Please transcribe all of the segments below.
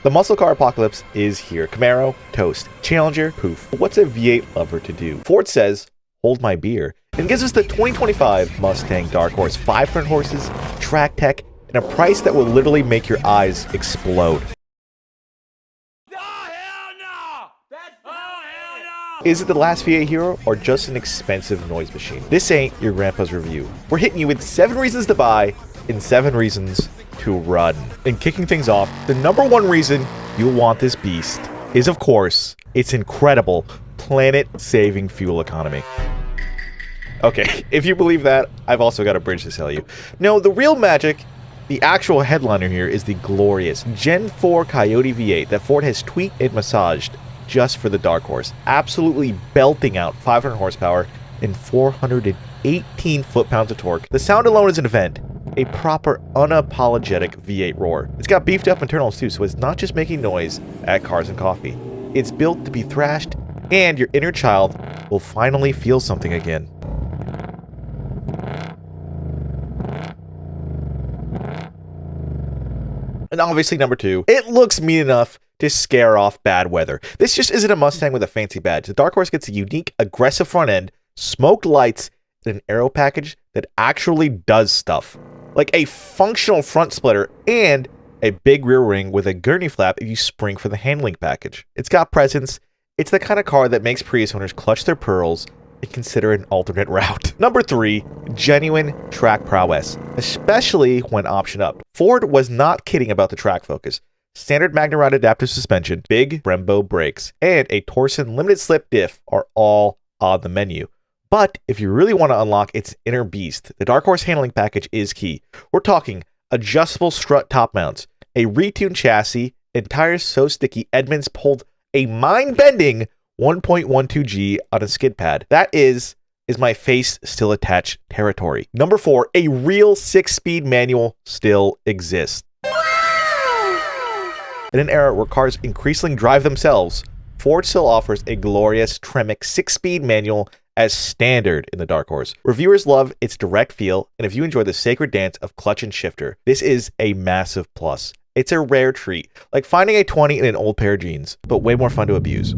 The muscle car apocalypse is here. Camaro, toast. Challenger, poof. But what's a V8 lover to do? Ford says, hold my beer, and gives us the 2025 Mustang Dark Horse. 500 horses, track tech, and a price that will literally make your eyes explode. Is it the last V8 hero or just an expensive noise machine? This ain't your grandpa's review. We're hitting you with 7 reasons to buy and 7 reasons to run. And kicking things off, the number one reason you'll want this beast is, of course, its incredible planet-saving fuel economy. Okay, if you believe that, I've also got a bridge to sell you. No, the real magic, the actual headliner here, is the glorious Gen 4 Coyote V8 that Ford has tweaked and massaged just for the Dark Horse, absolutely belting out 500 horsepower and 418 foot-pounds of torque. The sound alone is an event, a proper unapologetic V8 roar. It's got beefed up internals too, so it's not just making noise at Cars and Coffee. It's built to be thrashed, and your inner child will finally feel something again. And obviously, number 2, it looks mean enough to scare off bad weather. This just isn't a Mustang with a fancy badge. The Dark Horse gets a unique, aggressive front end, smoked lights, and an aero package that actually does stuff. Like a functional front splitter and a big rear wing with a gurney flap if you spring for the handling package. It's got presence. It's the kind of car that makes Prius owners clutch their pearls and consider an alternate route. Number 3, genuine track prowess, especially when option up. Ford was not kidding about the track focus. Standard Magnaride adaptive suspension, big Brembo brakes, and a Torsen limited slip diff are all on the menu. But if you really want to unlock its inner beast, the Dark Horse handling package is key. We're talking adjustable strut top mounts, a retuned chassis, and tires so sticky Edmunds pulled a mind-bending 1.12G on a skid pad. That is my face still attached territory. Number 4, a real 6-speed manual still exists. In an era where cars increasingly drive themselves, Ford still offers a glorious Tremec 6-speed manual as standard in the Dark Horse. Reviewers love its direct feel, and if you enjoy the sacred dance of clutch and shifter, this is a massive plus. It's a rare treat, like finding a 20 in an old pair of jeans, but way more fun to abuse.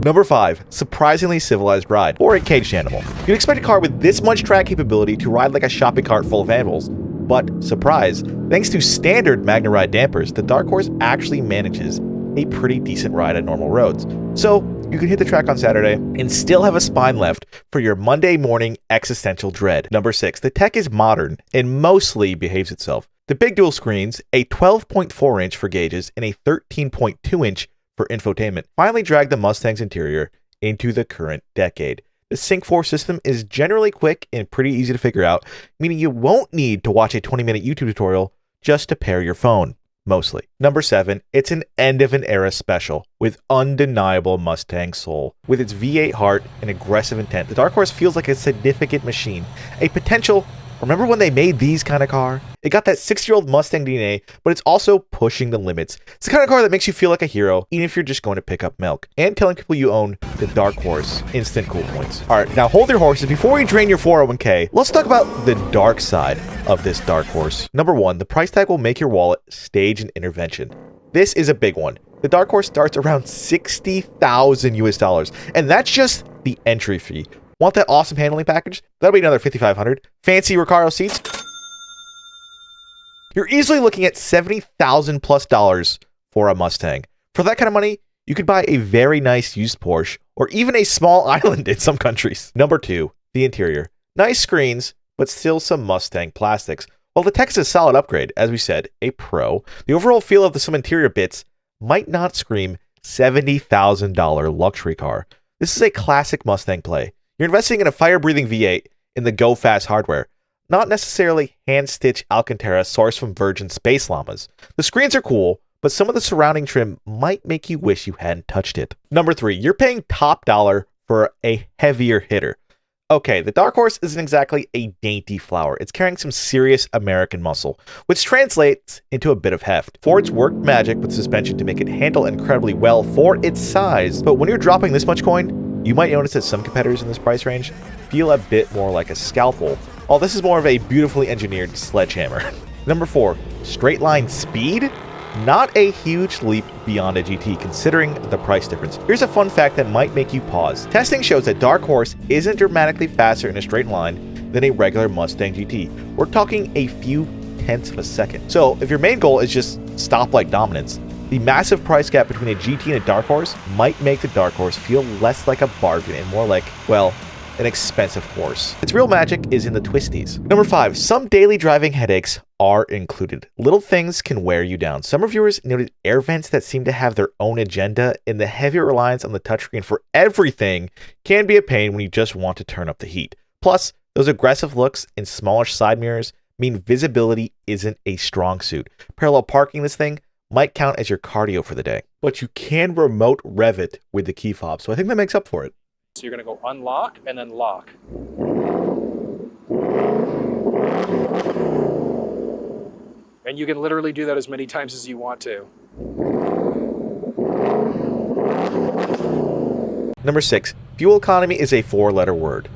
Number 5, surprisingly civilized ride, or a caged animal. You'd expect a car with this much track capability to ride like a shopping cart full of animals, but surprise, thanks to standard Magnaride dampers, the Dark Horse actually manages a pretty decent ride on normal roads. So you can hit the track on Saturday and still have a spine left for your Monday morning existential dread. Number 6, the tech is modern and mostly behaves itself. The big dual screens, a 12.4 inch for gauges and a 13.2 inch for infotainment, finally dragged the Mustang's interior into the current decade. The Sync 4 system is generally quick and pretty easy to figure out, meaning you won't need to watch a 20-minute YouTube tutorial just to pair your phone, mostly. Number 7, it's an end of an era special with undeniable Mustang soul. With its V8 heart and aggressive intent, the Dark Horse feels like a significant machine, a potential. Remember when they made these kind of car? It got that 6-year-old Mustang DNA, but it's also pushing the limits. It's the kind of car that makes you feel like a hero, even if you're just going to pick up milk. And telling people you own the Dark Horse, instant cool points. Alright, now hold your horses. Before we drain your 401k, let's talk about the dark side of this Dark Horse. Number 1, the price tag will make your wallet stage an intervention. This is a big one. The Dark Horse starts around 60,000 US dollars, and that's just the entry fee. Want that awesome handling package? That'll be another 5,500. Fancy Recaro seats? You're easily looking at $70,000 plus for a Mustang. For that kind of money, you could buy a very nice used Porsche or even a small island in some countries. Number 2, the interior. Nice screens, but still some Mustang plastics. While the tech is a solid upgrade, as we said, a pro, the overall feel of some interior bits might not scream $70,000 luxury car. This is a classic Mustang play. You're investing in a fire-breathing V8 in the go-fast hardware, not necessarily hand-stitched Alcantara sourced from virgin space llamas. The screens are cool, but some of the surrounding trim might make you wish you hadn't touched it. Number 3, you're paying top dollar for a heavier hitter. Okay, the Dark Horse isn't exactly a dainty flower. It's carrying some serious American muscle, which translates into a bit of heft. Ford's worked magic with suspension to make it handle incredibly well for its size, but when you're dropping this much coin, you might notice that some competitors in this price range feel a bit more like a scalpel while this is more of a beautifully engineered sledgehammer. Number 4, straight line speed. Not a huge leap beyond a GT considering the price difference. Here's a fun fact that might make you pause. Testing shows that Dark Horse isn't dramatically faster in a straight line than a regular Mustang GT. We're talking a few tenths of a second. So if your main goal is just stoplight dominance, the massive price gap between a GT and a Dark Horse might make the Dark Horse feel less like a bargain and more like, well, an expensive horse. Its real magic is in the twisties. Number 5, some daily driving headaches are included. Little things can wear you down. Some reviewers noted air vents that seem to have their own agenda, and the heavier reliance on the touchscreen for everything can be a pain when you just want to turn up the heat. Plus, those aggressive looks and smallish side mirrors mean visibility isn't a strong suit. Parallel parking this thing might count as your cardio for the day. But you can remote rev it with the key fob, so I think that makes up for it. So you're going to go unlock and then lock. And you can literally do that as many times as you want to. Number 6, fuel economy is a 4-letter word.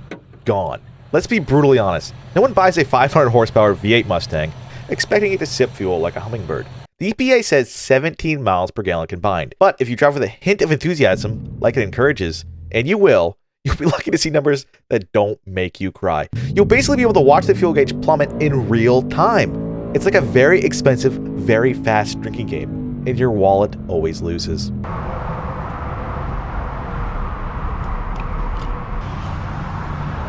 Gone. Let's be brutally honest. No one buys a 500 horsepower V8 Mustang expecting it to sip fuel like a hummingbird. The EPA says 17 miles per gallon combined. But if you drive with a hint of enthusiasm, like it encourages, and you'll be lucky to see numbers that don't make you cry. You'll basically be able to watch the fuel gauge plummet in real time. It's like a very expensive, very fast drinking game, and your wallet always loses.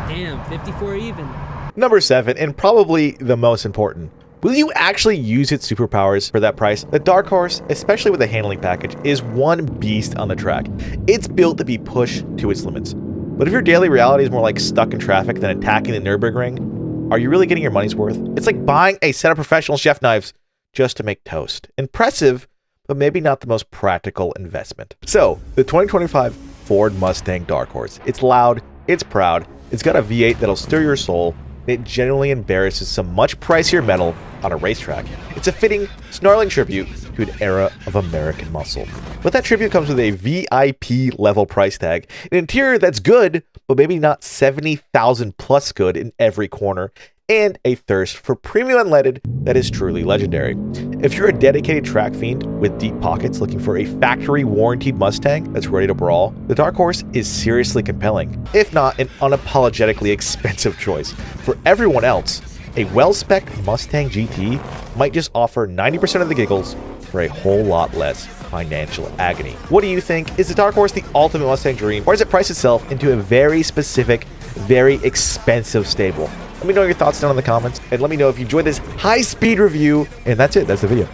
Damn, 54 even. Number 7, and probably the most important. Will you actually use its superpowers for that price? The Dark Horse, especially with the handling package, is one beast on the track. It's built to be pushed to its limits. But if your daily reality is more like stuck in traffic than attacking the Nürburgring, are you really getting your money's worth? It's like buying a set of professional chef knives just to make toast. Impressive, but maybe not the most practical investment. So, the 2025 Ford Mustang Dark Horse. It's loud, it's proud, it's got a V8 that'll stir your soul, and it genuinely embarrasses some much pricier metal on a racetrack. It's a fitting, snarling tribute to an era of American muscle. But that tribute comes with a VIP level price tag, an interior that's good, but maybe not 70,000 plus good in every corner, and a thirst for premium unleaded that is truly legendary. If you're a dedicated track fiend with deep pockets looking for a factory warranted Mustang that's ready to brawl, the Dark Horse is seriously compelling, if not an unapologetically expensive choice. For everyone else, a well-spec'd Mustang GT might just offer 90% of the giggles for a whole lot less financial agony. What do you think? Is the Dark Horse the ultimate Mustang dream, or does it price itself into a very specific, very expensive stable? Let me know your thoughts down in the comments, and let me know if you enjoyed this high-speed review. And that's it. That's the video.